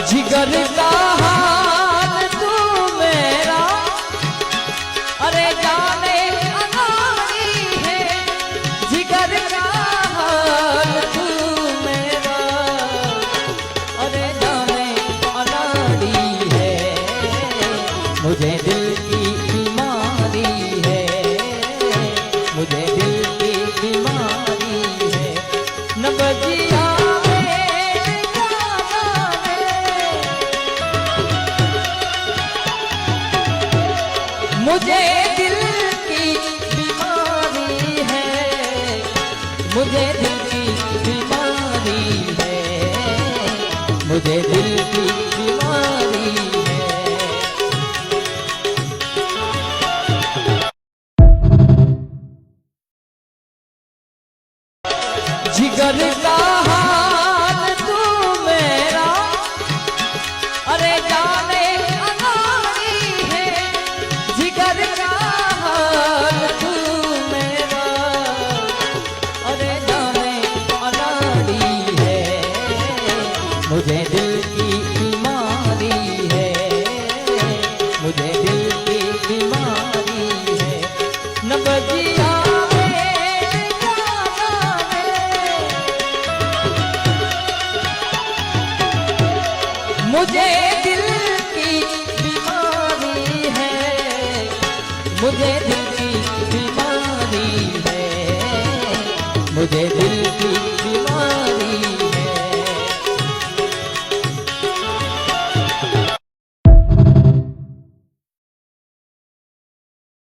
जिगर का हाल तू मेरा, अरे जाने अनाड़ी है। जिगर का हाल तू मेरा, अरे जाने अनाड़ी है। मुझे दिल की बीमारी है, मुझे दिल की बीमारी है। न बजिया मुझे दिल की बीमारी है, मुझे दिल की बीमारी है, मुझे दिल की बीमारी है। जिगर का हाल तू मेरा, अरे जाने अनाड़ी है। जिगर का हाल तू मेरा, अरे जाने अनाड़ी है। मुझे दिल की बीमारी है, मुझे दिल की बीमारी है। न बजिया मुझे दिल की बीमारी है, मुझे दिल